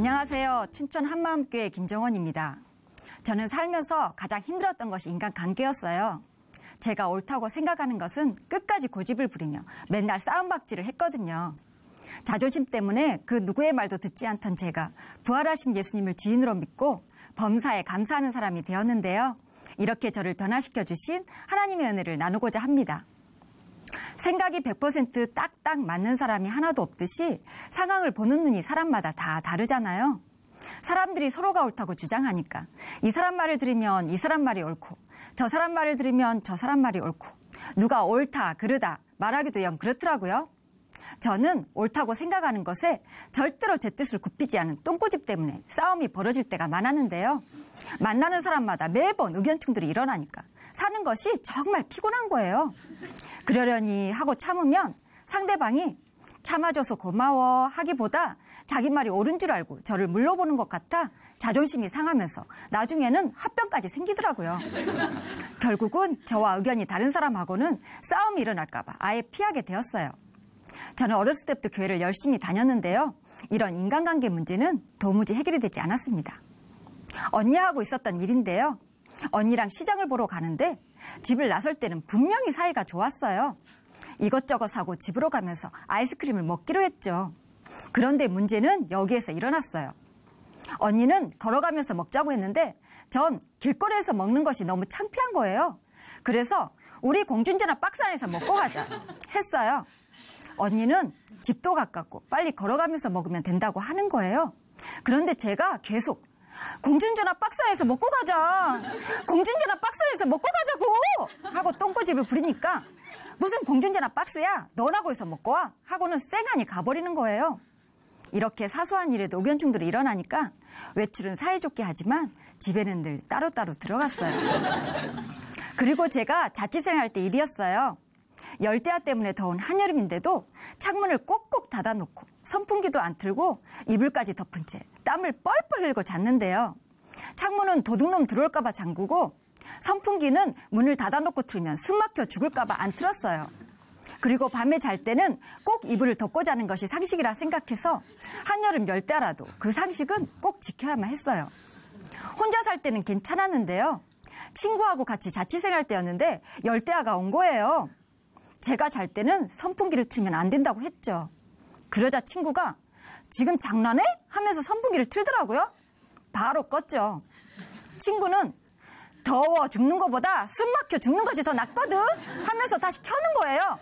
안녕하세요. 춘천 한마음교회 김정원입니다. 저는 살면서 가장 힘들었던 것이 인간관계였어요. 제가 옳다고 생각하는 것은 끝까지 고집을 부리며 맨날 싸움박질을 했거든요. 자존심 때문에 그 누구의 말도 듣지 않던 제가 부활하신 예수님을 주인으로 믿고 범사에 감사하는 사람이 되었는데요. 이렇게 저를 변화시켜 주신 하나님의 은혜를 나누고자 합니다. 생각이 100% 딱딱 맞는 사람이 하나도 없듯이 상황을 보는 눈이 사람마다 다 다르잖아요. 사람들이 서로가 옳다고 주장하니까 이 사람 말을 들으면 이 사람 말이 옳고 저 사람 말을 들으면 저 사람 말이 옳고 누가 옳다 그르다 말하기도 영 그렇더라고요. 저는 옳다고 생각하는 것에 절대로 제 뜻을 굽히지 않은 똥꼬집 때문에 싸움이 벌어질 때가 많았는데요. 만나는 사람마다 매번 의견 충돌이 일어나니까 사는 것이 정말 피곤한 거예요. 그러려니 하고 참으면 상대방이 참아줘서 고마워 하기보다 자기 말이 옳은 줄 알고 저를 물러보는 것 같아 자존심이 상하면서 나중에는 합병까지 생기더라고요. 결국은 저와 의견이 다른 사람하고는 싸움이 일어날까 봐 아예 피하게 되었어요. 저는 어렸을 때부터 교회를 열심히 다녔는데요. 이런 인간관계 문제는 도무지 해결이 되지 않았습니다. 언니하고 있었던 일인데요. 언니랑 시장을 보러 가는데 집을 나설 때는 분명히 사이가 좋았어요. 이것저것 사고 집으로 가면서 아이스크림을 먹기로 했죠. 그런데 문제는 여기에서 일어났어요. 언니는 걸어가면서 먹자고 했는데 전 길거리에서 먹는 것이 너무 창피한 거예요. 그래서 우리 공준제나 박스 안에서 먹고 가자 했어요. 언니는 집도 가깝고 빨리 걸어가면서 먹으면 된다고 하는 거예요. 그런데 제가 계속 공준전화 박스 안에서 먹고 가자. 공준전화 박스 안에서 먹고 가자고 하고 똥꼬집을 부리니까 무슨 공준전화 박스야. 너라고 해서 먹고 와 하고는 쌩하니 가버리는 거예요. 이렇게 사소한 일에도 의견 충돌이 일어나니까 외출은 사이좋게 하지만 집에는 늘 따로따로 들어갔어요. 그리고 제가 자취생활 때 일이었어요. 열대야 때문에 더운 한여름인데도 창문을 꼭꼭 닫아놓고 선풍기도 안 틀고 이불까지 덮은 채 땀을 뻘뻘 흘리고 잤는데요. 창문은 도둑놈 들어올까 봐 잠그고 선풍기는 문을 닫아놓고 틀면 숨 막혀 죽을까 봐 안 틀었어요. 그리고 밤에 잘 때는 꼭 이불을 덮고 자는 것이 상식이라 생각해서 한여름 열대야라도 그 상식은 꼭 지켜야만 했어요. 혼자 살 때는 괜찮았는데요. 친구하고 같이 자취생활 때였는데 열대야가 온 거예요. 제가 잘 때는 선풍기를 틀면 안 된다고 했죠. 그러자 친구가 지금 장난해? 하면서 선풍기를 틀더라고요. 바로 껐죠. 친구는 더워 죽는 것보다 숨 막혀 죽는 것이 더 낫거든 하면서 다시 켜는 거예요.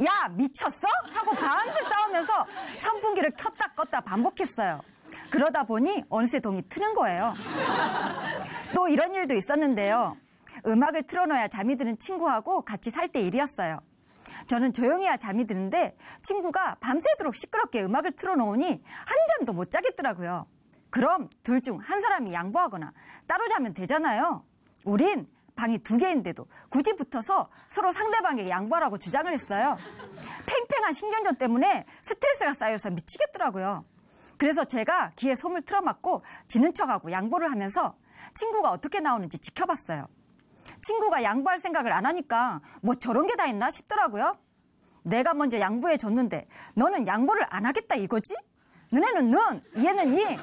야 미쳤어? 하고 밤새 싸우면서 선풍기를 켰다 껐다 반복했어요. 그러다 보니 어느새 동이 트는 거예요. 또 이런 일도 있었는데요. 음악을 틀어놓아야 잠이 드는 친구하고 같이 살 때 일이었어요. 저는 조용해야 잠이 드는데 친구가 밤새도록 시끄럽게 음악을 틀어놓으니 한 잠도 못 자겠더라고요. 그럼 둘 중 한 사람이 양보하거나 따로 자면 되잖아요. 우린 방이 2개인데도 굳이 붙어서 서로 상대방에게 양보하라고 주장을 했어요. 팽팽한 신경전 때문에 스트레스가 쌓여서 미치겠더라고요. 그래서 제가 귀에 솜을 틀어막고 지는 척하고 양보를 하면서 친구가 어떻게 나오는지 지켜봤어요. 친구가 양보할 생각을 안 하니까 뭐 저런 게 다 있나 싶더라고요. 내가 먼저 양보해 줬는데 너는 양보를 안 하겠다 이거지? 너네는 넌, 얘는 이.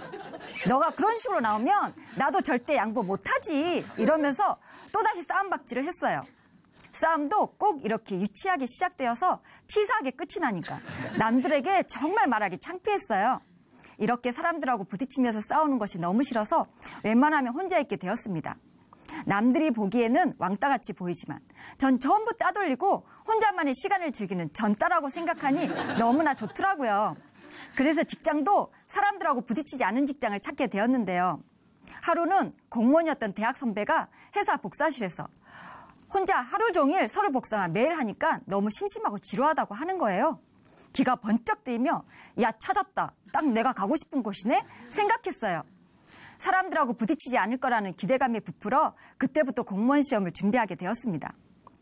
너가 그런 식으로 나오면 나도 절대 양보 못하지. 이러면서 또다시 싸움박질을 했어요. 싸움도 꼭 이렇게 유치하게 시작되어서 치사하게 끝이 나니까 남들에게 정말 말하기 창피했어요. 이렇게 사람들하고 부딪히면서 싸우는 것이 너무 싫어서 웬만하면 혼자 있게 되었습니다. 남들이 보기에는 왕따같이 보이지만 전 전부 따돌리고 혼자만의 시간을 즐기는 전따라고 생각하니 너무나 좋더라고요. 그래서 직장도 사람들하고 부딪히지 않은 직장을 찾게 되었는데요. 하루는 공무원이었던 대학 선배가 회사 복사실에서 혼자 하루 종일 서류 복사만 매일 하니까 너무 심심하고 지루하다고 하는 거예요. 귀가 번쩍 뜨이며 야 찾았다. 딱 내가 가고 싶은 곳이네 생각했어요. 사람들하고 부딪히지 않을 거라는 기대감에 부풀어 그때부터 공무원 시험을 준비하게 되었습니다.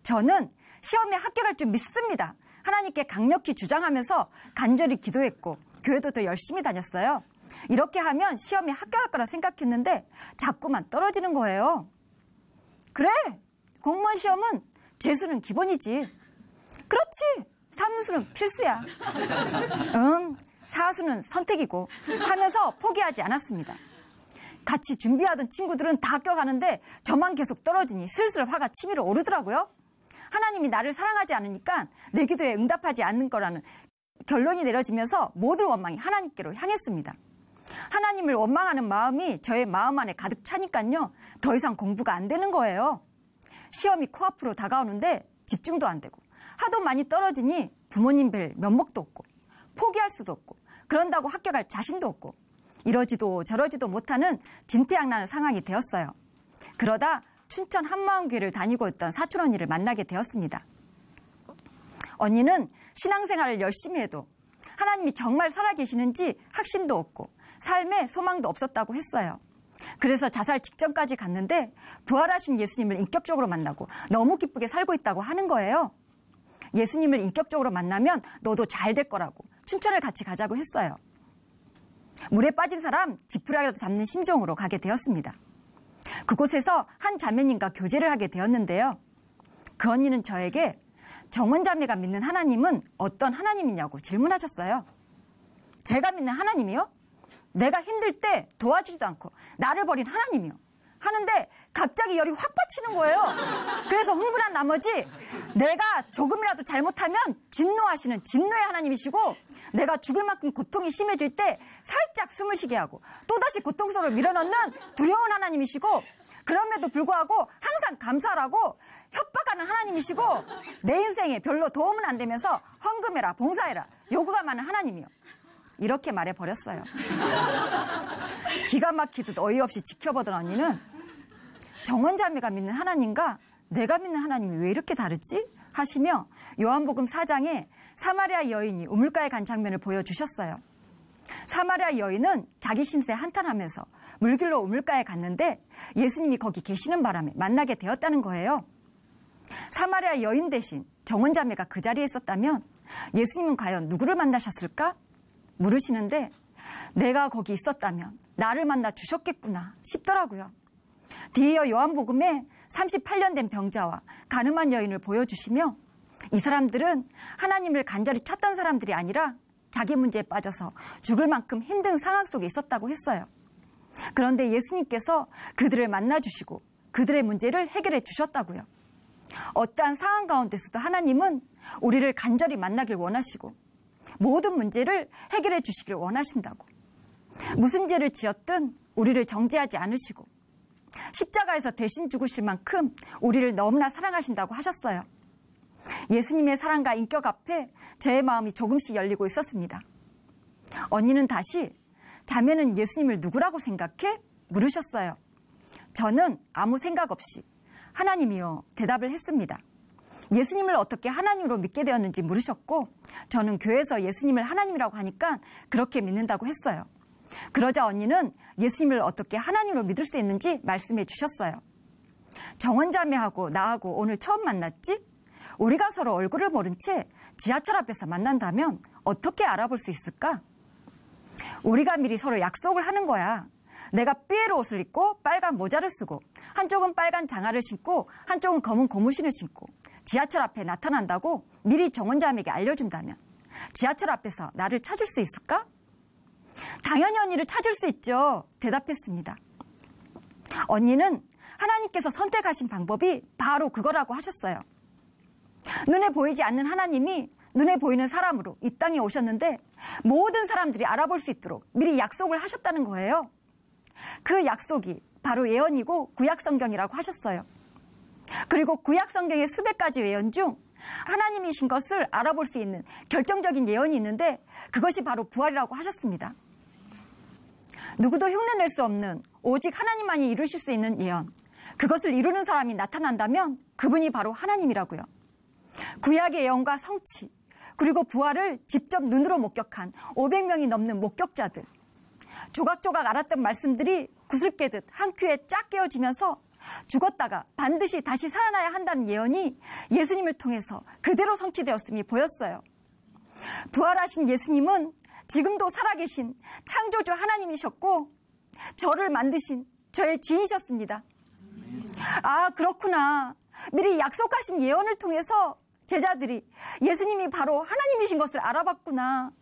저는 시험에 합격할 줄 믿습니다. 하나님께 강력히 주장하면서 간절히 기도했고 교회도 더 열심히 다녔어요. 이렇게 하면 시험에 합격할 거라 생각했는데 자꾸만 떨어지는 거예요. 그래, 공무원 시험은 재수는 기본이지. 그렇지, 삼수는 필수야. 응, 가수는 선택이고 하면서 포기하지 않았습니다. 같이 준비하던 친구들은 다 껴가는데 저만 계속 떨어지니 슬슬 화가 치밀어 오르더라고요. 하나님이 나를 사랑하지 않으니까 내 기도에 응답하지 않는 거라는 결론이 내려지면서 모든 원망이 하나님께로 향했습니다. 하나님을 원망하는 마음이 저의 마음 안에 가득 차니까요. 더 이상 공부가 안 되는 거예요. 시험이 코앞으로 다가오는데 집중도 안 되고 하도 많이 떨어지니 부모님 뵐 면목도 없고 포기할 수도 없고 그런다고 합격할 자신도 없고 이러지도 저러지도 못하는 진퇴양난의 상황이 되었어요. 그러다 춘천 한마음교회를 다니고 있던 사촌 언니를 만나게 되었습니다. 언니는 신앙생활을 열심히 해도 하나님이 정말 살아계시는지 확신도 없고 삶에 소망도 없었다고 했어요. 그래서 자살 직전까지 갔는데 부활하신 예수님을 인격적으로 만나고 너무 기쁘게 살고 있다고 하는 거예요. 예수님을 인격적으로 만나면 너도 잘 될 거라고 춘천을 같이 가자고 했어요. 물에 빠진 사람 지푸라기라도 잡는 심정으로 가게 되었습니다. 그곳에서 한 자매님과 교제를 하게 되었는데요. 그 언니는 저에게 정원자매가 믿는 하나님은 어떤 하나님이냐고 질문하셨어요. 제가 믿는 하나님이요? 내가 힘들 때 도와주지도 않고 나를 버린 하나님이요. 하는데 갑자기 열이 확 받치는 거예요. 그래서 흥분한 나머지 내가 조금이라도 잘못하면 진노하시는 진노의 하나님이시고 내가 죽을 만큼 고통이 심해질 때 살짝 숨을 쉬게 하고 또다시 고통 속으로 밀어넣는 두려운 하나님이시고 그럼에도 불구하고 항상 감사하라고 협박하는 하나님이시고 내 인생에 별로 도움은 안 되면서 헌금해라 봉사해라 요구가 많은 하나님이요. 이렇게 말해버렸어요. 기가 막히듯 어이없이 지켜보던 언니는 정원자매가 믿는 하나님과 내가 믿는 하나님이 왜 이렇게 다르지? 하시며 요한복음 4장에 사마리아 여인이 우물가에 간 장면을 보여주셨어요. 사마리아 여인은 자기 심세에 한탄하면서 물길로 우물가에 갔는데 예수님이 거기 계시는 바람에 만나게 되었다는 거예요. 사마리아 여인 대신 정원자매가 그 자리에 있었다면 예수님은 과연 누구를 만나셨을까? 물으시는데 내가 거기 있었다면 나를 만나 주셨겠구나 싶더라고요. 뒤이어 요한복음에 38년 된 병자와 가늠한 여인을 보여주시며 이 사람들은 하나님을 간절히 찾던 사람들이 아니라 자기 문제에 빠져서 죽을 만큼 힘든 상황 속에 있었다고 했어요. 그런데 예수님께서 그들을 만나주시고 그들의 문제를 해결해 주셨다고요. 어떠한 상황 가운데서도 하나님은 우리를 간절히 만나길 원하시고 모든 문제를 해결해 주시길 원하신다고. 무슨 죄를 지었든 우리를 정죄하지 않으시고 십자가에서 대신 죽으실 만큼 우리를 너무나 사랑하신다고 하셨어요. 예수님의 사랑과 인격 앞에 제 마음이 조금씩 열리고 있었습니다. 언니는 다시 자매는 예수님을 누구라고 생각해? 물으셨어요. 저는 아무 생각 없이 하나님이요 대답을 했습니다. 예수님을 어떻게 하나님으로 믿게 되었는지 물으셨고 저는 교회에서 예수님을 하나님이라고 하니까 그렇게 믿는다고 했어요. 그러자 언니는 예수님을 어떻게 하나님으로 믿을 수 있는지 말씀해 주셨어요. 정원자매하고 나하고 오늘 처음 만났지? 우리가 서로 얼굴을 모른 채 지하철 앞에서 만난다면 어떻게 알아볼 수 있을까? 우리가 미리 서로 약속을 하는 거야. 내가 삐에로 옷을 입고 빨간 모자를 쓰고 한쪽은 빨간 장화를 신고 한쪽은 검은 고무신을 신고 지하철 앞에 나타난다고 미리 정원자매에게 알려준다면 지하철 앞에서 나를 찾을 수 있을까? 당연히 언니를 찾을 수 있죠. 대답했습니다. 언니는 하나님께서 선택하신 방법이 바로 그거라고 하셨어요. 눈에 보이지 않는 하나님이 눈에 보이는 사람으로 이 땅에 오셨는데 모든 사람들이 알아볼 수 있도록 미리 약속을 하셨다는 거예요. 그 약속이 바로 예언이고 구약성경이라고 하셨어요. 그리고 구약성경의 수백 가지 예언 중 하나님이신 것을 알아볼 수 있는 결정적인 예언이 있는데 그것이 바로 부활이라고 하셨습니다. 누구도 흉내낼 수 없는 오직 하나님만이 이루실 수 있는 예언, 그것을 이루는 사람이 나타난다면 그분이 바로 하나님이라고요. 구약의 예언과 성취, 그리고 부활을 직접 눈으로 목격한 500명이 넘는 목격자들, 조각조각 알았던 말씀들이 구슬 깨듯 한 큐에 쫙 깨어지면서 죽었다가 반드시 다시 살아나야 한다는 예언이 예수님을 통해서 그대로 성취되었음이 보였어요. 부활하신 예수님은 지금도 살아계신 창조주 하나님이셨고 저를 만드신 저의 주인이셨습니다. 아, 그렇구나. 미리 약속하신 예언을 통해서 제자들이 예수님이 바로 하나님이신 것을 알아봤구나.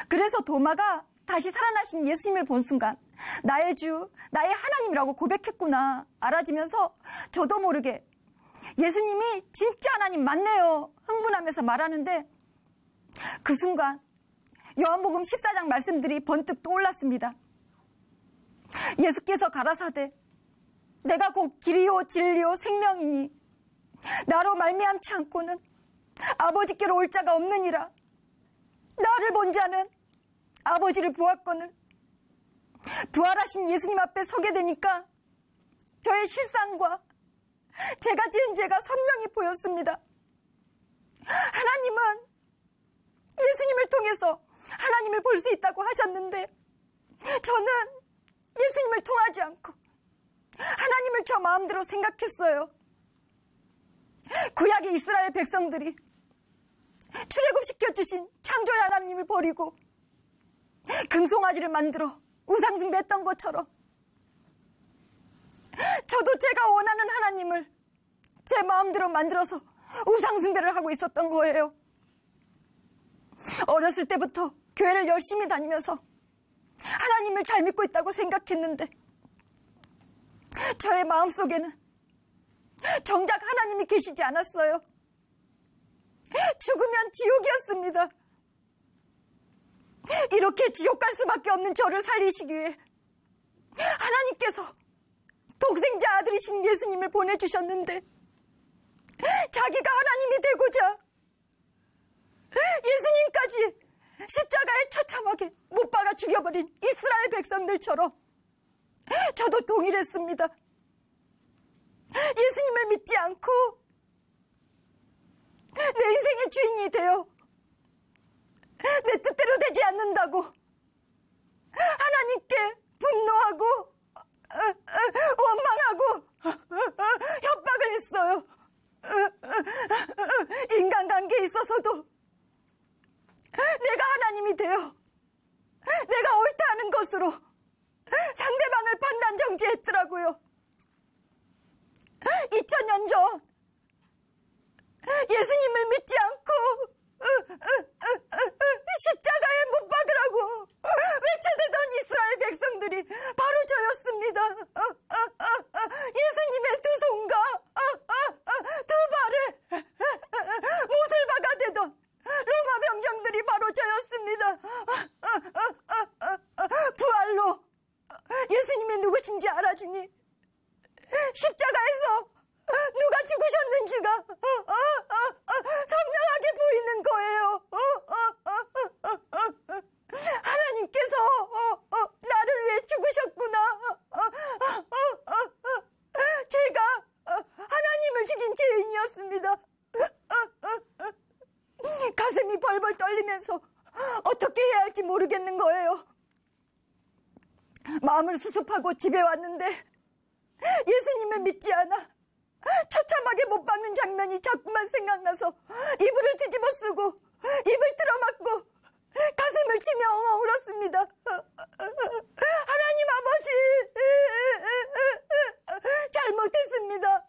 그래서 도마가 다시 살아나신 예수님을 본 순간 나의 주, 나의 하나님이라고 고백했구나 알아지면서 저도 모르게 예수님이 진짜 하나님 맞네요 흥분하면서 말하는데 그 순간 요한복음 14장 말씀들이 번뜩 떠올랐습니다. 예수께서 가라사대 내가 곧 길이요 진리요 생명이니 나로 말미암지 않고는 아버지께로 올 자가 없느니라. 나를 본 자는 아버지를 보았거늘. 부활하신 예수님 앞에 서게 되니까 저의 실상과 제가 지은 죄가 선명히 보였습니다. 하나님은 예수님을 통해서 하나님을 볼 수 있다고 하셨는데 저는 예수님을 통하지 않고 하나님을 저 마음대로 생각했어요. 구약의 이스라엘 백성들이 출애굽시켜주신 창조의 하나님을 버리고 금송아지를 만들어 우상숭배했던 것처럼 저도 제가 원하는 하나님을 제 마음대로 만들어서 우상숭배를 하고 있었던 거예요. 어렸을 때부터 교회를 열심히 다니면서 하나님을 잘 믿고 있다고 생각했는데 저의 마음속에는 정작 하나님이 계시지 않았어요. 죽으면 지옥이었습니다. 이렇게 지옥 갈 수밖에 없는 저를 살리시기 위해 하나님께서 독생자 아들이신 예수님을 보내주셨는데 자기가 하나님이 되고자 예수님까지 십자가에 처참하게 못 박아 죽여버린 이스라엘 백성들처럼 저도 동일했습니다. 예수님을 믿지 않고 내 인생의 주인이 되어 내 뜻대로 되지 않는다고 하나님께 분노하고 원망하고 협박을 했어요. 인간관계에 있어서도 내가 하나님이 되어 내가 옳다 하는 것으로 상대방을 판단 정지했더라고요. 2000년 전 예수님을 믿지 않고 십자가에 못 박으라고 외쳐대던 이스라엘 백성들이 바로 저였습니다. 예수님의 두 손과 두 발에 못을 박아대던 로마 병정들이 바로 저였습니다. 부활로 예수님이 누구신지 알아지니 십자가에서 누가 죽으셨는지가 선명하게 보이는 거예요. 하나님께서 나를 위해 죽으셨구나. 제가 하나님을 죽인 죄인이었습니다. 가슴이 벌벌 떨리면서 어떻게 해야 할지 모르겠는 거예요. 마음을 수습하고 집에 왔는데 예수님을 믿지 않아 처참하게 못 박는 장면이 자꾸만 생각나서 이불을 뒤집어 쓰고 입을 틀어막고 가슴을 치며 엉엉 울었습니다. 하나님 아버지, 잘못했습니다.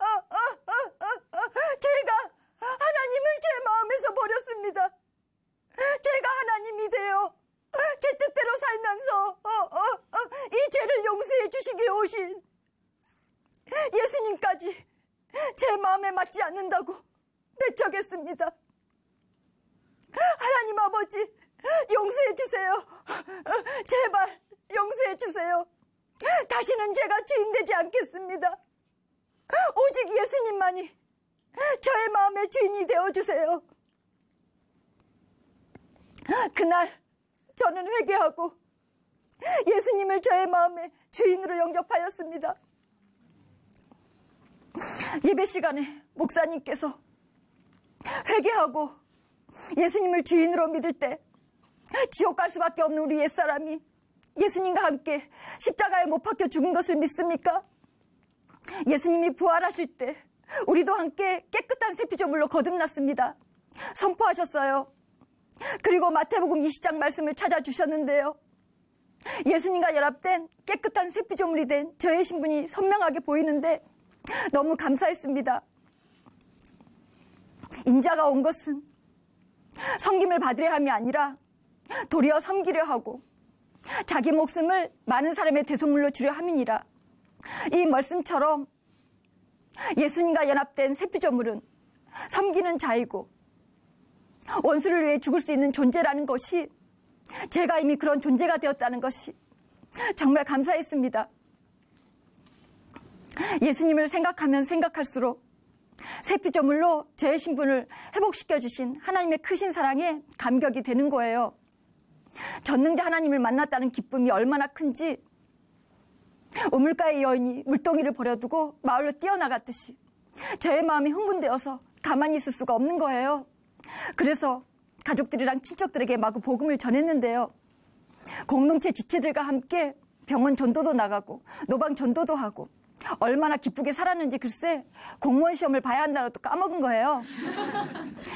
제가 하나님을 제 마음에서 버렸습니다. 제가 하나님이 되어 제 뜻대로 살면서 이 죄를 용서해 주시기 오신 예수님까지 제 마음에 맞지 않는다고 배척했습니다. 하나님 아버지, 용서해 주세요. 제발 용서해 주세요. 다시는 제가 주인 되지 않겠습니다. 오직 예수님만이 저의 마음의 주인이 되어주세요. 그날 저는 회개하고 예수님을 저의 마음의 주인으로 영접하였습니다. 예배 시간에 목사님께서 회개하고 예수님을 주인으로 믿을 때 지옥 갈 수밖에 없는 우리 옛사람이 예수님과 함께 십자가에 못 박혀 죽은 것을 믿습니까? 예수님이 부활하실 때 우리도 함께 깨끗한 새 피조물로 거듭났습니다. 선포하셨어요. 그리고 마태복음 20장 말씀을 찾아주셨는데요. 예수님과 연합된 깨끗한 새 피조물이 된 저의 신분이 선명하게 보이는데 너무 감사했습니다. 인자가 온 것은 섬김을 받으려 함이 아니라 도리어 섬기려 하고 자기 목숨을 많은 사람의 대속물로 주려 함이니라. 이 말씀처럼 예수님과 연합된 새 피조물은 섬기는 자이고 원수를 위해 죽을 수 있는 존재라는 것이, 제가 이미 그런 존재가 되었다는 것이 정말 감사했습니다. 예수님을 생각하면 생각할수록 새 피조물로 제 신분을 회복시켜주신 하나님의 크신 사랑에 감격이 되는 거예요. 전능자 하나님을 만났다는 기쁨이 얼마나 큰지, 우물가의 여인이 물동이를 버려두고 마을로 뛰어나갔듯이 저의 마음이 흥분되어서 가만히 있을 수가 없는 거예요. 그래서 가족들이랑 친척들에게 마구 복음을 전했는데요. 공동체 지체들과 함께 병원 전도도 나가고 노방 전도도 하고 얼마나 기쁘게 살았는지 글쎄, 공무원 시험을 봐야 한다고 또 까먹은 거예요.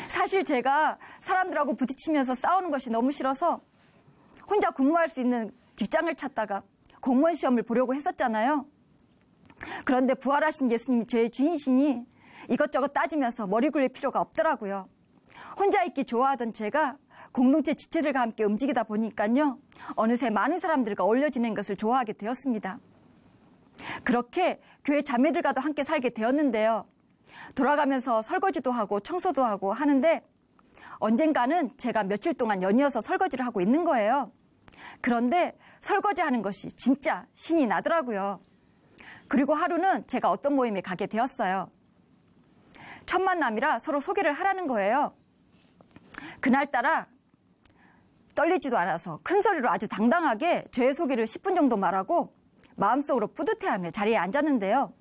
사실 제가 사람들하고 부딪히면서 싸우는 것이 너무 싫어서 혼자 근무할 수 있는 직장을 찾다가 공무원 시험을 보려고 했었잖아요. 그런데 부활하신 예수님이 제 주인이시니 이것저것 따지면서 머리 굴릴 필요가 없더라고요. 혼자 있기 좋아하던 제가 공동체 지체들과 함께 움직이다 보니까요, 어느새 많은 사람들과 어울려 지내는 것을 좋아하게 되었습니다. 그렇게 교회 자매들과도 함께 살게 되었는데요. 돌아가면서 설거지도 하고 청소도 하고 하는데 언젠가는 제가 며칠 동안 연이어서 설거지를 하고 있는 거예요. 그런데 설거지하는 것이 진짜 신이 나더라고요. 그리고 하루는 제가 어떤 모임에 가게 되었어요. 첫 만남이라 서로 소개를 하라는 거예요. 그날따라 떨리지도 않아서 큰 소리로 아주 당당하게 저의 소개를 10분 정도 말하고 마음속으로 뿌듯해하며 자리에 앉았는데요.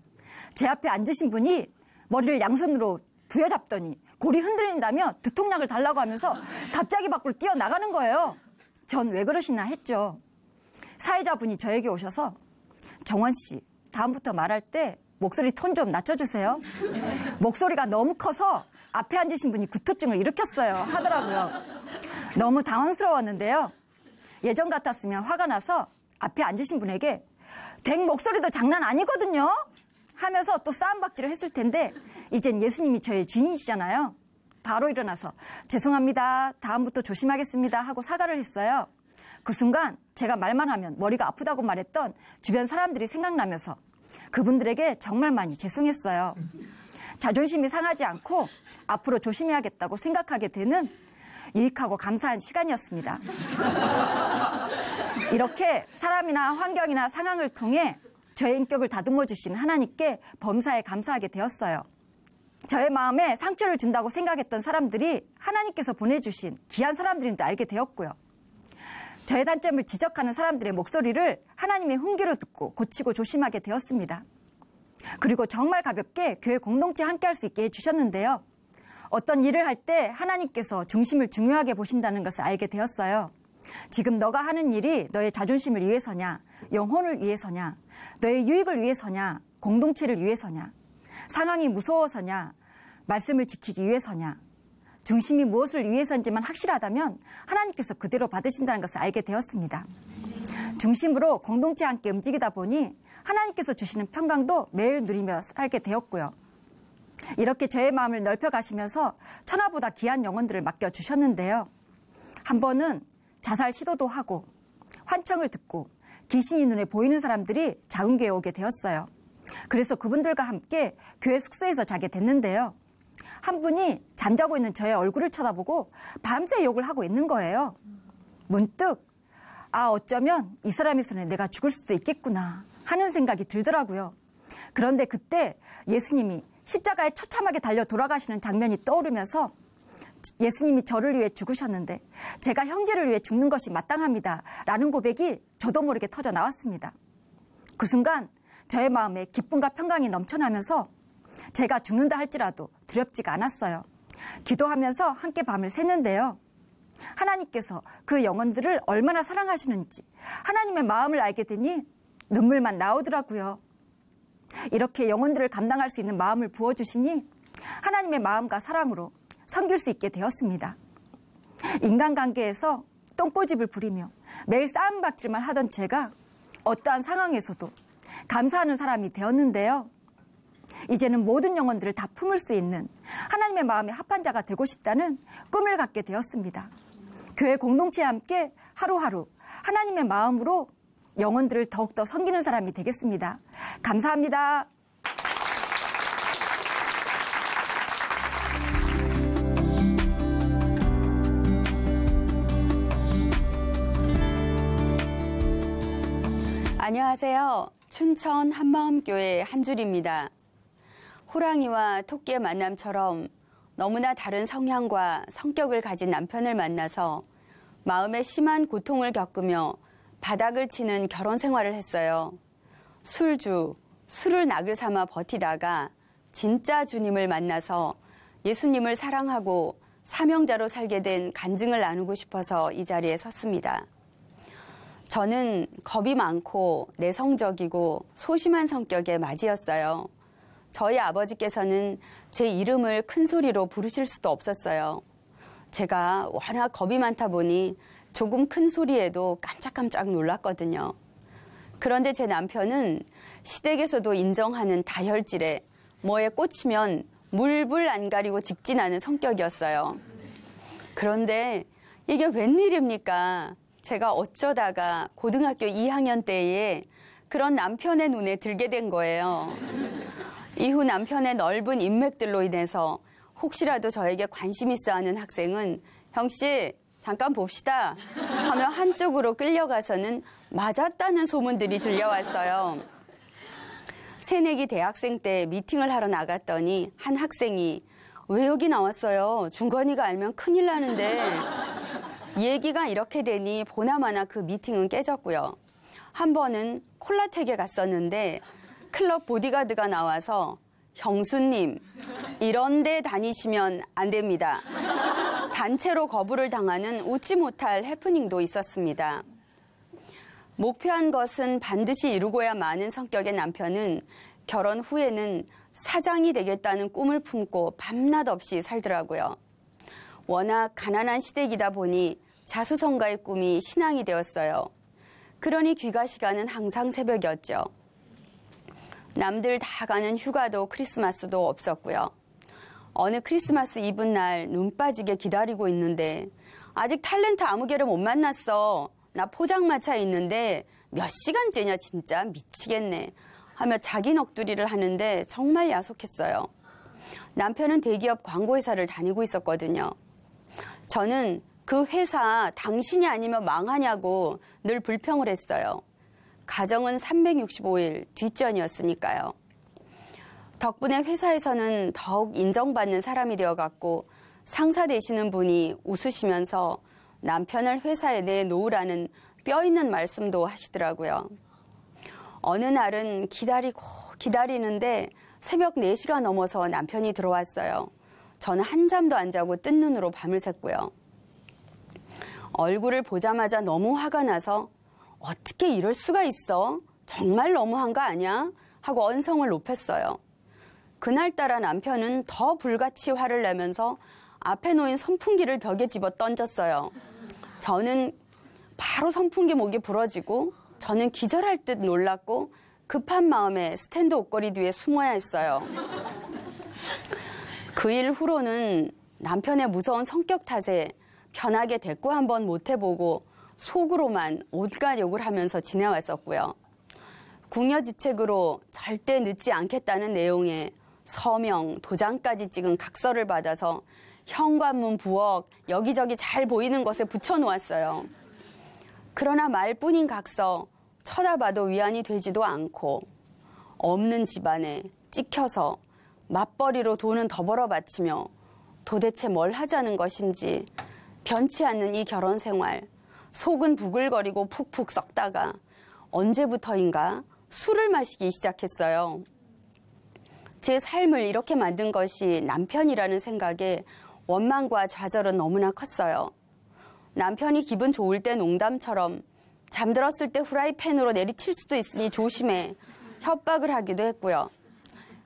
제 앞에 앉으신 분이 머리를 양손으로 부여잡더니 골이 흔들린다며 두통약을 달라고 하면서 갑자기 밖으로 뛰어나가는 거예요. 전 왜 그러시나 했죠. 사회자분이 저에게 오셔서, 정원 씨, 다음부터 말할 때 목소리 톤 좀 낮춰주세요. 목소리가 너무 커서 앞에 앉으신 분이 구토증을 일으켰어요 하더라고요. 너무 당황스러웠는데요. 예전 같았으면 화가 나서 앞에 앉으신 분에게 댁 목소리도 장난 아니거든요 하면서 또 싸움박질을 했을 텐데, 이젠 예수님이 저의 주인이시잖아요. 바로 일어나서 죄송합니다, 다음부터 조심하겠습니다 하고 사과를 했어요. 그 순간 제가 말만 하면 머리가 아프다고 말했던 주변 사람들이 생각나면서 그분들에게 정말 많이 죄송했어요. 자존심이 상하지 않고 앞으로 조심해야겠다고 생각하게 되는 유익하고 감사한 시간이었습니다. 이렇게 사람이나 환경이나 상황을 통해 저의 인격을 다듬어 주신 하나님께 범사에 감사하게 되었어요. 저의 마음에 상처를 준다고 생각했던 사람들이 하나님께서 보내주신 귀한 사람들인 줄 알게 되었고요. 저의 단점을 지적하는 사람들의 목소리를 하나님의 훈계로 듣고 고치고 조심하게 되었습니다. 그리고 정말 가볍게 교회 공동체에 함께할 수 있게 해주셨는데요. 어떤 일을 할 때 하나님께서 중심을 중요하게 보신다는 것을 알게 되었어요. 지금 너가 하는 일이 너의 자존심을 위해서냐, 영혼을 위해서냐, 너의 유익을 위해서냐, 공동체를 위해서냐, 상황이 무서워서냐, 말씀을 지키기 위해서냐, 중심이 무엇을 위해서인지만 확실하다면 하나님께서 그대로 받으신다는 것을 알게 되었습니다. 중심으로 공동체와 함께 움직이다 보니 하나님께서 주시는 평강도 매일 누리며 살게 되었고요. 이렇게 저의 마음을 넓혀가시면서 천하보다 귀한 영혼들을 맡겨주셨는데요. 한 번은 자살 시도도 하고 환청을 듣고 귀신이 눈에 보이는 사람들이 작은 교회에 오게 되었어요. 그래서 그분들과 함께 교회 숙소에서 자게 됐는데요. 한 분이 잠자고 있는 저의 얼굴을 쳐다보고 밤새 욕을 하고 있는 거예요. 문득 어쩌면 이 사람의 손에 내가 죽을 수도 있겠구나 하는 생각이 들더라고요. 그런데 그때 예수님이 십자가에 처참하게 달려 돌아가시는 장면이 떠오르면서 예수님이 저를 위해 죽으셨는데 제가 형제를 위해 죽는 것이 마땅합니다 라는 고백이 저도 모르게 터져 나왔습니다. 그 순간 저의 마음에 기쁨과 평강이 넘쳐나면서 제가 죽는다 할지라도 두렵지가 않았어요. 기도하면서 함께 밤을 샜는데요. 하나님께서 그 영혼들을 얼마나 사랑하시는지 하나님의 마음을 알게 되니 눈물만 나오더라고요. 이렇게 영혼들을 감당할 수 있는 마음을 부어주시니 하나님의 마음과 사랑으로 섬길 수 있게 되었습니다. 인간관계에서 똥꼬집을 부리며 매일 싸움박질만 하던 제가 어떠한 상황에서도 감사하는 사람이 되었는데요. 이제는 모든 영혼들을 다 품을 수 있는 하나님의 마음에 합한 자가 되고 싶다는 꿈을 갖게 되었습니다. 교회 공동체와 함께 하루하루 하나님의 마음으로 영혼들을 더욱더 섬기는 사람이 되겠습니다. 감사합니다. 안녕하세요. 춘천 한마음교회 한줄입니다. 호랑이와 토끼의 만남처럼 너무나 다른 성향과 성격을 가진 남편을 만나서 마음에 심한 고통을 겪으며 바닥을 치는 결혼 생활을 했어요. 술을 낙을 삼아 버티다가 진짜 주님을 만나서 예수님을 사랑하고 사명자로 살게 된 간증을 나누고 싶어서 이 자리에 섰습니다. 저는 겁이 많고 내성적이고 소심한 성격의 맏이었어요. 저희 아버지께서는 제 이름을 큰 소리로 부르실 수도 없었어요. 제가 워낙 겁이 많다 보니 조금 큰 소리에도 깜짝깜짝 놀랐거든요. 그런데 제 남편은 시댁에서도 인정하는 다혈질에 뭐에 꽂히면 물불 안 가리고 직진하는 성격이었어요. 그런데 이게 웬일입니까? 제가 어쩌다가 고등학교 2학년 때에 그런 남편의 눈에 들게 된 거예요. 이후 남편의 넓은 인맥들로 인해서 혹시라도 저에게 관심 있어 하는 학생은 형씨 잠깐 봅시다 하며 한쪽으로 끌려가서는 맞았다는 소문들이 들려왔어요. 새내기 대학생 때 미팅을 하러 나갔더니 한 학생이 왜 여기 나왔어요? 중건이가 알면 큰일 나는데. 얘기가 이렇게 되니 보나마나 그 미팅은 깨졌고요. 한 번은 콜라텍에 갔었는데 클럽 보디가드가 나와서 형수님 이런 데 다니시면 안 됩니다. 단체로 거부를 당하는 웃지 못할 해프닝도 있었습니다. 목표한 것은 반드시 이루고야 마는 성격의 남편은 결혼 후에는 사장이 되겠다는 꿈을 품고 밤낮 없이 살더라고요. 워낙 가난한 시댁이다 보니 자수성가의 꿈이 신앙이 되었어요. 그러니 귀가 시간은 항상 새벽이었죠. 남들 다 가는 휴가도 크리스마스도 없었고요. 어느 크리스마스 이브 날 눈 빠지게 기다리고 있는데 아직 탤런트 아무 개를 못 만났어. 나 포장마차에 있는데 몇 시간째냐 진짜 미치겠네 하며 자기 넋두리를 하는데 정말 야속했어요. 남편은 대기업 광고회사를 다니고 있었거든요. 저는 그 회사 당신이 아니면 망하냐고 늘 불평을 했어요. 가정은 365일 뒷전이었으니까요. 덕분에 회사에서는 더욱 인정받는 사람이 되어갔고 상사 되시는 분이 웃으시면서 남편을 회사에 내놓으라는 뼈 있는 말씀도 하시더라고요. 어느 날은 기다리는데 새벽 4시가 넘어서 남편이 들어왔어요. 저는 한잠도 안 자고 뜬 눈으로 밤을 샜고요. 얼굴을 보자마자 너무 화가 나서 어떻게 이럴 수가 있어? 정말 너무한 거 아니야? 하고 언성을 높였어요. 그날따라 남편은 더 불같이 화를 내면서 앞에 놓인 선풍기를 벽에 집어 던졌어요. 저는 바로 선풍기 목이 부러지고 저는 기절할 듯 놀랐고 급한 마음에 스탠드 옷걸이 뒤에 숨어야 했어요. 그 일 후로는 남편의 무서운 성격 탓에 편하게 대꾸 한번 못 해보고 속으로만 온갖 욕을 하면서 지내왔었고요. 궁여지책으로 절대 늦지 않겠다는 내용의 서명, 도장까지 찍은 각서를 받아서 현관문 부엌 여기저기 잘 보이는 것에 붙여놓았어요. 그러나 말뿐인 각서 쳐다봐도 위안이 되지도 않고 없는 집안에 찍혀서 맞벌이로 돈은 더 벌어 바치며 도대체 뭘 하자는 것인지 변치 않는 이 결혼 생활, 속은 부글거리고 푹푹 썩다가 언제부터인가 술을 마시기 시작했어요. 제 삶을 이렇게 만든 것이 남편이라는 생각에 원망과 좌절은 너무나 컸어요. 남편이 기분 좋을 때 농담처럼 잠들었을 때 후라이팬으로 내리칠 수도 있으니 조심해 협박을 하기도 했고요.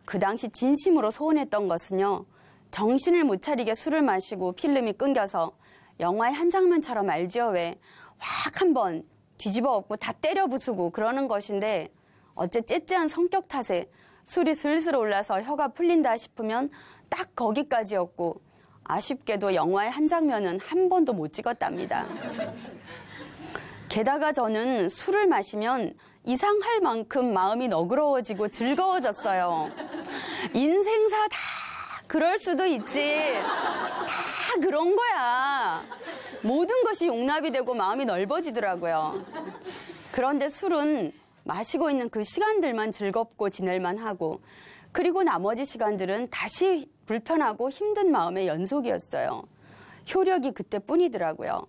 그 당시 진심으로 소원했던 것은요. 정신을 못 차리게 술을 마시고 필름이 끊겨서 영화의 한 장면처럼 알지요 왜 확 한번 뒤집어 엎고 다 때려 부수고 그러는 것인데 어째 째째한 성격 탓에 술이 슬슬 올라서 혀가 풀린다 싶으면 딱 거기까지였고 아쉽게도 영화의 한 장면은 한 번도 못 찍었답니다. 게다가 저는 술을 마시면 이상할 만큼 마음이 너그러워지고 즐거워졌어요. 인생사 다 그럴 수도 있지. 다 그런 거야. 모든 것이 용납이 되고 마음이 넓어지더라고요. 그런데 술은 마시고 있는 그 시간들만 즐겁고 지낼만 하고, 그리고 나머지 시간들은 다시 불편하고 힘든 마음의 연속이었어요. 효력이 그때뿐이더라고요.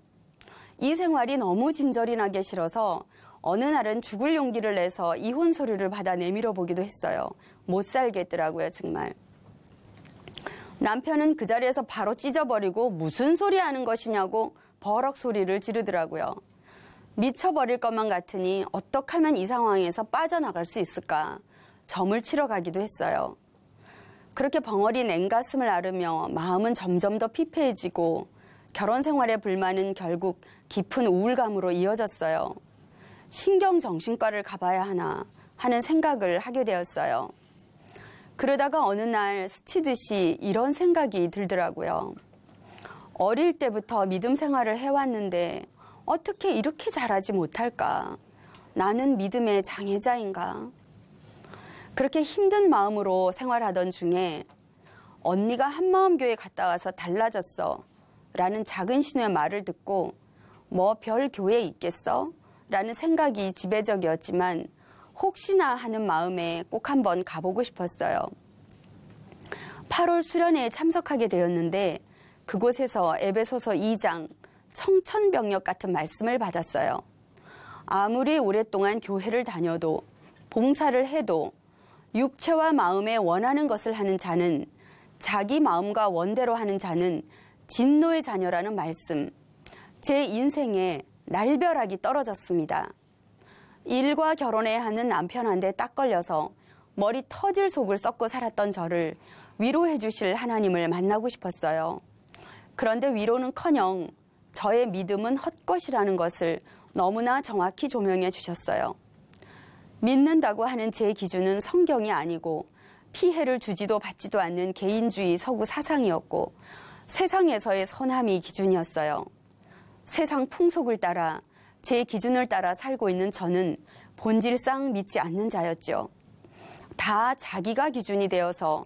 이 생활이 너무 진절이 나게 싫어서 어느 날은 죽을 용기를 내서 이혼 서류를 받아 내밀어 보기도 했어요. 못 살겠더라고요, 정말. 남편은 그 자리에서 바로 찢어버리고 무슨 소리 하는 것이냐고 버럭 소리를 지르더라고요. 미쳐버릴 것만 같으니 어떻게 하면 이 상황에서 빠져나갈 수 있을까 점을 치러 가기도 했어요. 그렇게 벙어린 냉가슴을 앓으며 마음은 점점 더 피폐해지고 결혼 생활의 불만은 결국 깊은 우울감으로 이어졌어요. 신경정신과를 가봐야 하나 하는 생각을 하게 되었어요. 그러다가 어느 날 스치듯이 이런 생각이 들더라고요. 어릴 때부터 믿음 생활을 해왔는데 어떻게 이렇게 잘하지 못할까? 나는 믿음의 장애자인가? 그렇게 힘든 마음으로 생활하던 중에 언니가 한마음교회 갔다 와서 달라졌어 라는 작은 신우의 말을 듣고 뭐 별 교회 있겠어? 라는 생각이 지배적이었지만 혹시나 하는 마음에 꼭 한번 가보고 싶었어요. 8월 수련회에 참석하게 되었는데 그곳에서 에베소서 2장 청천벽력 같은 말씀을 받았어요. 아무리 오랫동안 교회를 다녀도 봉사를 해도 육체와 마음에 원하는 것을 하는 자는 자기 마음과 원대로 하는 자는 진노의 자녀라는 말씀. 제 인생에 날벼락이 떨어졌습니다. 일과 결혼해야 하는 남편한테 딱 걸려서 머리 터질 속을 썩고 살았던 저를 위로해 주실 하나님을 만나고 싶었어요. 그런데 위로는커녕 저의 믿음은 헛것이라는 것을 너무나 정확히 조명해 주셨어요. 믿는다고 하는 제 기준은 성경이 아니고 피해를 주지도 받지도 않는 개인주의 서구 사상이었고 세상에서의 선함이 기준이었어요. 세상 풍속을 따라 제 기준을 따라 살고 있는 저는 본질상 믿지 않는 자였죠. 다 자기가 기준이 되어서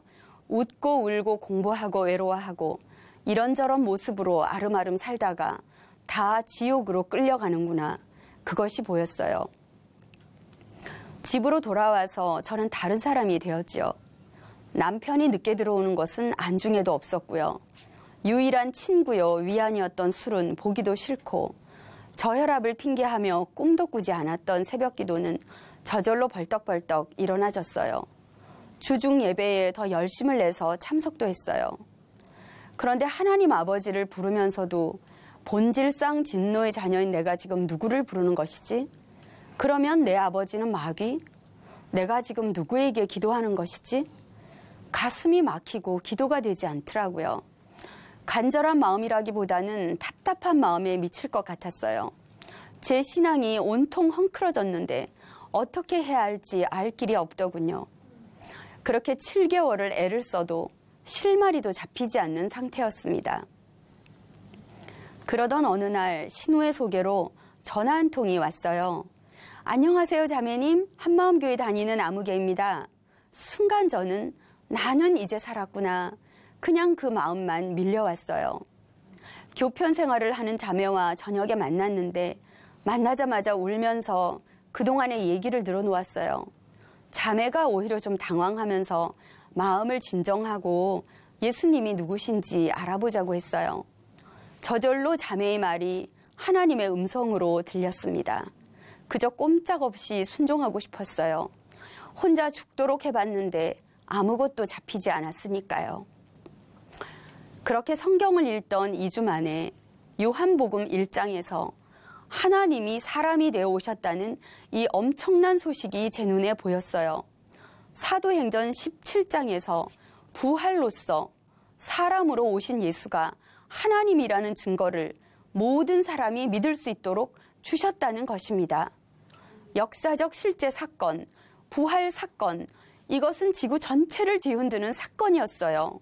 웃고 울고 공부하고 외로워하고 이런저런 모습으로 아름아름 살다가 다 지옥으로 끌려가는구나. 그것이 보였어요. 집으로 돌아와서 저는 다른 사람이 되었지요. 남편이 늦게 들어오는 것은 안중에도 없었고요. 유일한 친구요 위안이었던 술은 보기도 싫고 저혈압을 핑계하며 꿈도 꾸지 않았던 새벽기도는 저절로 벌떡벌떡 일어나졌어요. 주중 예배에 더 열심을 내서 참석도 했어요. 그런데 하나님 아버지를 부르면서도 본질상 진노의 자녀인 내가 지금 누구를 부르는 것이지? 그러면 내 아버지는 마귀? 내가 지금 누구에게 기도하는 것이지? 가슴이 막히고 기도가 되지 않더라고요. 간절한 마음이라기보다는 답답한 마음에 미칠 것 같았어요. 제 신앙이 온통 헝클어졌는데 어떻게 해야 할지 알 길이 없더군요. 그렇게 7개월을 애를 써도 실마리도 잡히지 않는 상태였습니다. 그러던 어느 날 신우의 소개로 전화 한 통이 왔어요. 안녕하세요 자매님, 한마음교회 다니는 아무개입니다. 순간 저는 나는 이제 살았구나. 그냥 그 마음만 밀려왔어요. 교편 생활을 하는 자매와 저녁에 만났는데 만나자마자 울면서 그동안의 얘기를 늘어놓았어요. 자매가 오히려 좀 당황하면서 마음을 진정하고 예수님이 누구신지 알아보자고 했어요. 저절로 자매의 말이 하나님의 음성으로 들렸습니다. 그저 꼼짝없이 순종하고 싶었어요. 혼자 죽도록 해봤는데 아무것도 잡히지 않았으니까요. 그렇게 성경을 읽던 2주 만에 요한복음 1장에서 하나님이 사람이 되어 오셨다는 이 엄청난 소식이 제 눈에 보였어요. 사도행전 17장에서 부활로서 사람으로 오신 예수가 하나님이라는 증거를 모든 사람이 믿을 수 있도록 주셨다는 것입니다. 역사적 실제 사건, 부활 사건, 이것은 지구 전체를 뒤흔드는 사건이었어요.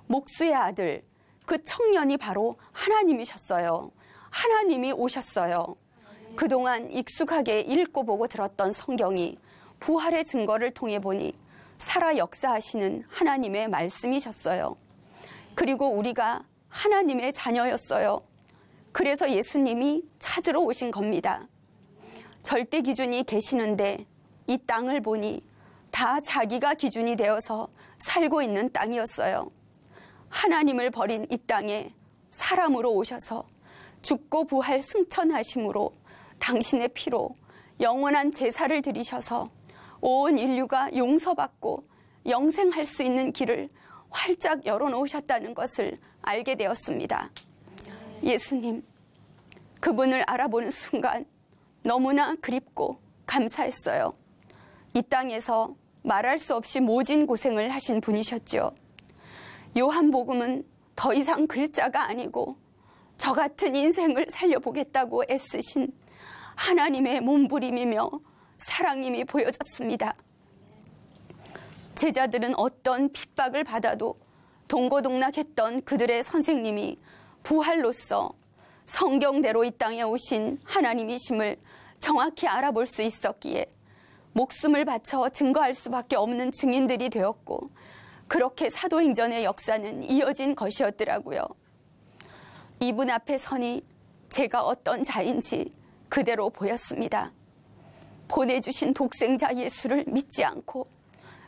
목수의 아들, 그 청년이 바로 하나님이셨어요. 하나님이 오셨어요. 그동안 익숙하게 읽고 보고 들었던 성경이 부활의 증거를 통해 보니 살아 역사하시는 하나님의 말씀이셨어요. 그리고 우리가 하나님의 자녀였어요. 그래서 예수님이 찾으러 오신 겁니다. 절대 기준이 계시는데 이 땅을 보니 다 자기가 기준이 되어서 살고 있는 땅이었어요. 하나님을 버린 이 땅에 사람으로 오셔서 죽고 부활 승천하심으로 당신의 피로 영원한 제사를 드리셔서 온 인류가 용서받고 영생할 수 있는 길을 활짝 열어놓으셨다는 것을 알게 되었습니다. 예수님, 그분을 알아보는 순간 너무나 그립고 감사했어요. 이 땅에서 말할 수 없이 모진 고생을 하신 분이셨죠. 요한복음은 더 이상 글자가 아니고 저 같은 인생을 살려보겠다고 애쓰신 하나님의 몸부림이며 사랑임이 보여졌습니다. 제자들은 어떤 핍박을 받아도 동고동락했던 그들의 선생님이 부활로서 성경대로 이 땅에 오신 하나님이심을 정확히 알아볼 수 있었기에 목숨을 바쳐 증거할 수밖에 없는 증인들이 되었고, 그렇게 사도행전의 역사는 이어진 것이었더라고요. 이분 앞에 서니 제가 어떤 자인지 그대로 보였습니다. 보내주신 독생자 예수를 믿지 않고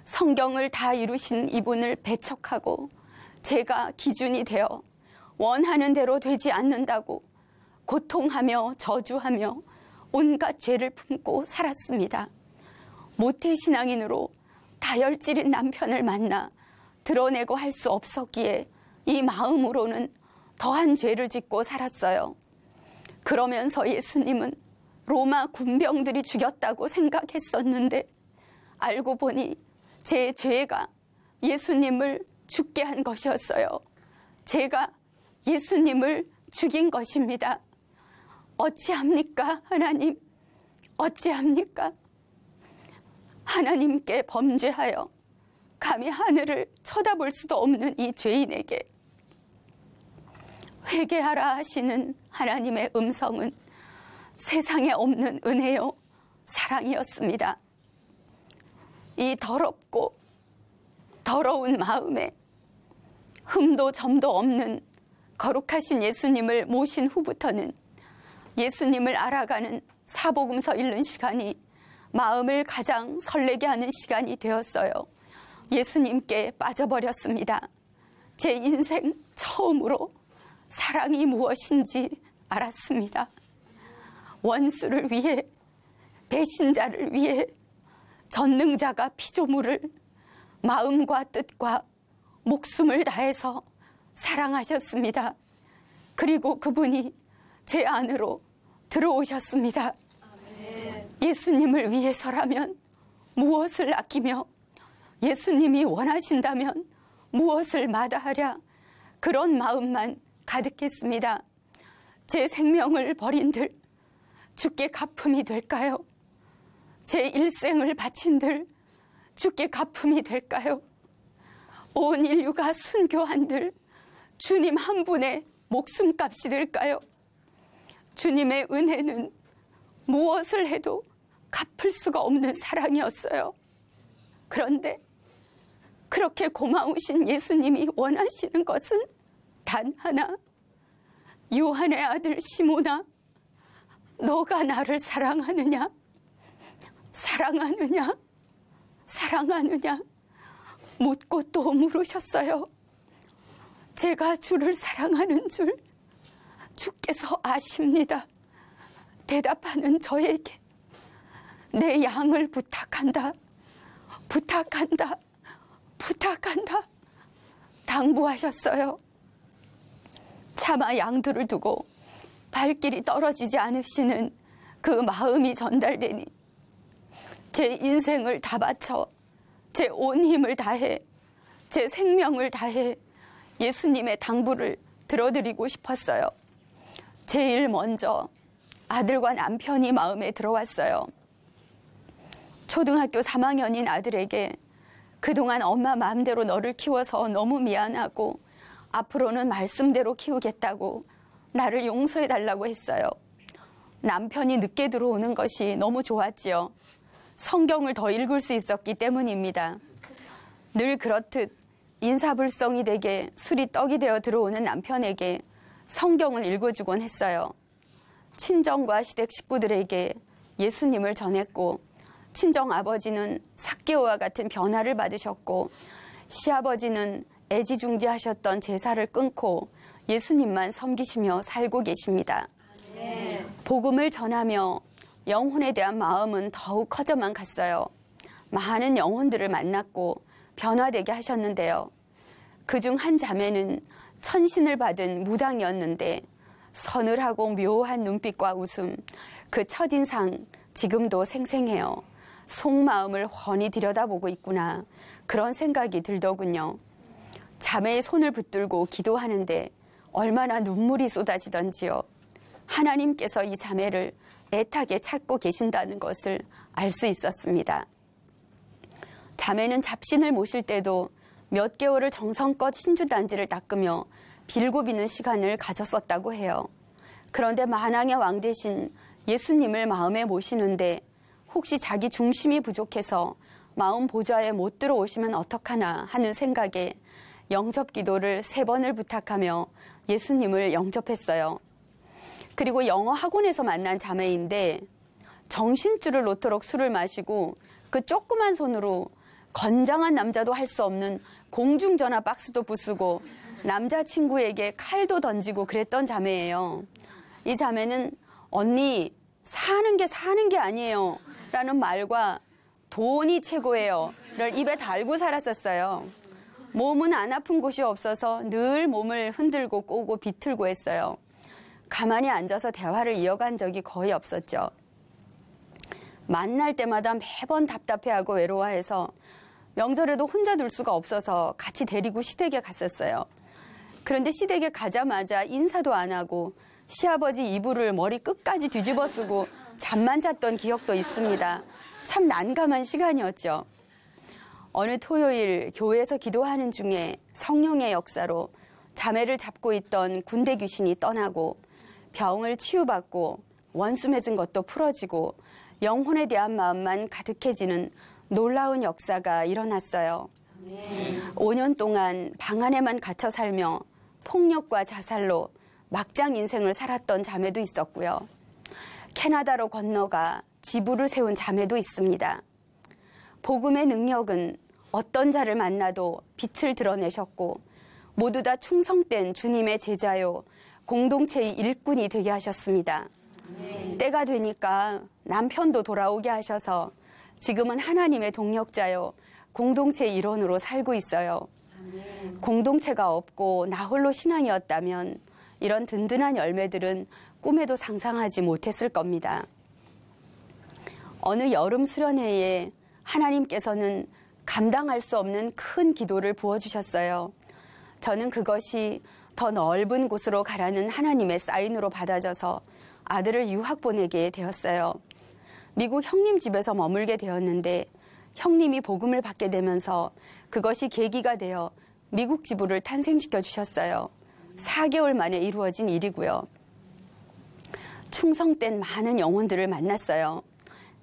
성경을 다 이루신 이분을 배척하고 제가 기준이 되어 원하는 대로 되지 않는다고 고통하며 저주하며 온갖 죄를 품고 살았습니다. 모태신앙인으로 다혈질인 남편을 만나 드러내고 할 수 없었기에 이 마음으로는 더한 죄를 짓고 살았어요. 그러면서 예수님은 로마 군병들이 죽였다고 생각했었는데 알고 보니 제 죄가 예수님을 죽게 한 것이었어요. 제가 예수님을 죽인 것입니다. 어찌합니까, 하나님? 어찌합니까? 하나님께 범죄하여 감히 하늘을 쳐다볼 수도 없는 이 죄인에게 회개하라 하시는 하나님의 음성은 세상에 없는 은혜요 사랑이었습니다. 이 더럽고 더러운 마음에 흠도 점도 없는 거룩하신 예수님을 모신 후부터는 예수님을 알아가는 사복음서 읽는 시간이 마음을 가장 설레게 하는 시간이 되었어요. 예수님께 빠져버렸습니다. 제 인생 처음으로 사랑이 무엇인지 알았습니다. 원수를 위해, 배신자를 위해 전능자가 피조물을 마음과 뜻과 목숨을 다해서 사랑하셨습니다. 그리고 그분이 제 안으로 들어오셨습니다. 예수님을 위해서라면 무엇을 아끼며 예수님이 원하신다면 무엇을 마다하랴, 그런 마음만 가득했습니다. 제 생명을 버린들 주께 갚음이 될까요? 제 일생을 바친들 주께 갚음이 될까요? 온 인류가 순교한들 주님 한 분의 목숨값이 될까요? 주님의 은혜는 무엇을 해도 갚을 수가 없는 사랑이었어요. 그런데 그렇게 고마우신 예수님이 원하시는 것은 단 하나, 요한의 아들 시몬아, 너가 나를 사랑하느냐? 사랑하느냐? 사랑하느냐? 묻고 또 물으셨어요. 제가 주를 사랑하는 줄 주께서 아십니다. 대답하는 저에게 내 양을 부탁한다, 부탁한다, 부탁한다 당부하셨어요. 차마 양들을 두고 발길이 떨어지지 않으시는 그 마음이 전달되니 제 인생을 다 바쳐 제 온 힘을 다해 제 생명을 다해 예수님의 당부를 들어드리고 싶었어요. 제일 먼저 아들과 남편이 마음에 들어왔어요. 초등학교 3학년인 아들에게 그동안 엄마 마음대로 너를 키워서 너무 미안하고 앞으로는 말씀대로 키우겠다고 나를 용서해달라고 했어요. 남편이 늦게 들어오는 것이 너무 좋았지요. 성경을 더 읽을 수 있었기 때문입니다. 늘 그렇듯 인사불성이 되게 술이 떡이 되어 들어오는 남편에게 성경을 읽어주곤 했어요. 친정과 시댁 식구들에게 예수님을 전했고, 친정 아버지는 삭개오와 같은 변화를 받으셨고, 시아버지는 애지중지하셨던 제사를 끊고 예수님만 섬기시며 살고 계십니다. 복음을 전하며 영혼에 대한 마음은 더욱 커져만 갔어요. 많은 영혼들을 만났고 변화되게 하셨는데요. 그중 한 자매는 천신을 받은 무당이었는데 서늘하고 묘한 눈빛과 웃음, 그 첫인상 지금도 생생해요. 속마음을 훤히 들여다보고 있구나, 그런 생각이 들더군요. 자매의 손을 붙들고 기도하는데 얼마나 눈물이 쏟아지던지요. 하나님께서 이 자매를 애타게 찾고 계신다는 것을 알 수 있었습니다. 자매는 잡신을 모실 때도 몇 개월을 정성껏 신주단지를 닦으며 빌고 비는 시간을 가졌었다고 해요. 그런데 만왕의 왕 대신 예수님을 마음에 모시는데 혹시 자기 중심이 부족해서 마음 보좌에 못 들어오시면 어떡하나 하는 생각에 영접 기도를 3번을 부탁하며 예수님을 영접했어요. 그리고 영어 학원에서 만난 자매인데 정신줄을 놓도록 술을 마시고 그 조그만 손으로 건장한 남자도 할 수 없는 공중전화 박스도 부수고 남자친구에게 칼도 던지고 그랬던 자매예요. 이 자매는 언니 사는 게 아니에요 라는 말과 돈이 최고예요 를 입에 달고 살았었어요. 몸은 안 아픈 곳이 없어서 늘 몸을 흔들고 꼬고 비틀고 했어요. 가만히 앉아서 대화를 이어간 적이 거의 없었죠. 만날 때마다 매번 답답해하고 외로워해서 명절에도 혼자 둘 수가 없어서 같이 데리고 시댁에 갔었어요. 그런데 시댁에 가자마자 인사도 안 하고 시아버지 이불을 머리 끝까지 뒤집어 쓰고 잠만 잤던 기억도 있습니다. 참 난감한 시간이었죠. 어느 토요일 교회에서 기도하는 중에 성령의 역사로 자매를 잡고 있던 군대 귀신이 떠나고 병을 치유받고 원수 맺은 것도 풀어지고 영혼에 대한 마음만 가득해지는 놀라운 역사가 일어났어요. 5년 동안 방 안에만 갇혀 살며 폭력과 자살로 막장 인생을 살았던 자매도 있었고요. 캐나다로 건너가 지부를 세운 자매도 있습니다. 복음의 능력은 어떤 자를 만나도 빛을 드러내셨고 모두 다 충성된 주님의 제자요 공동체의 일꾼이 되게 하셨습니다. 때가 되니까 남편도 돌아오게 하셔서 지금은 하나님의 동력자요 공동체의 일원으로 살고 있어요. 공동체가 없고 나 홀로 신앙이었다면 이런 든든한 열매들은 꿈에도 상상하지 못했을 겁니다. 어느 여름 수련회에 하나님께서는 감당할 수 없는 큰 기도를 부어주셨어요. 저는 그것이 더 넓은 곳으로 가라는 하나님의 사인으로 받아져서 아들을 유학 보내게 되었어요. 미국 형님 집에서 머물게 되었는데 형님이 복음을 받게 되면서 그것이 계기가 되어 미국 지부를 탄생시켜 주셨어요. 4개월 만에 이루어진 일이고요. 충성된 많은 영혼들을 만났어요.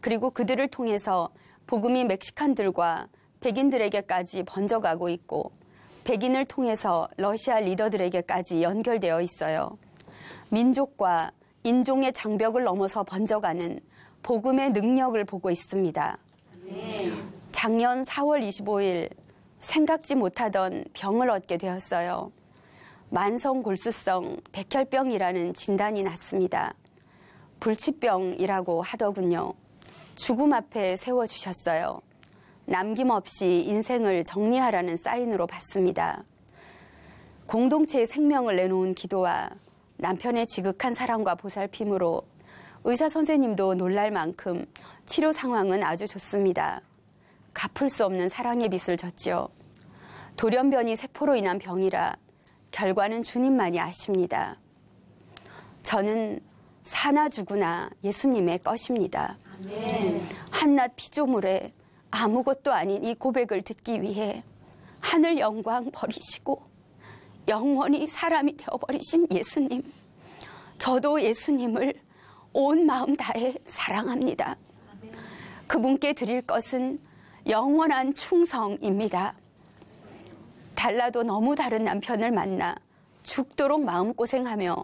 그리고 그들을 통해서 복음이 멕시칸들과 백인들에게까지 번져가고 있고 백인을 통해서 러시아 리더들에게까지 연결되어 있어요. 민족과 인종의 장벽을 넘어서 번져가는 복음의 능력을 보고 있습니다. 작년 4월 25일 생각지 못하던 병을 얻게 되었어요. 만성골수성 백혈병이라는 진단이 났습니다. 불치병이라고 하더군요. 죽음 앞에 세워주셨어요. 남김없이 인생을 정리하라는 사인으로 받습니다. 공동체의 생명을 내놓은 기도와 남편의 지극한 사랑과 보살핌으로 의사 선생님도 놀랄 만큼 치료 상황은 아주 좋습니다. 갚을 수 없는 사랑의 빚을 졌지요. 돌연변이 세포로 인한 병이라 결과는 주님만이 아십니다. 저는 사나 죽으나 예수님의 것입니다. 한낱 피조물에 아무것도 아닌 이 고백을 듣기 위해 하늘 영광 버리시고 영원히 사람이 되어버리신 예수님, 저도 예수님을 온 마음 다해 사랑합니다. 그분께 드릴 것은 영원한 충성입니다. 달라도 너무 다른 남편을 만나 죽도록 마음고생하며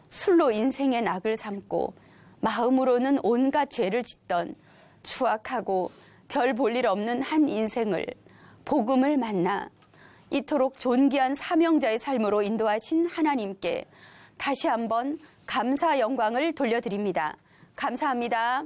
술로 인생의 낙을 삼고 마음으로는 온갖 죄를 짓던 추악하고 별 볼 일 없는 한 인생을 복음을 만나 이토록 존귀한 사명자의 삶으로 인도하신 하나님께 다시 한번 감사 영광을 돌려드립니다. 감사합니다.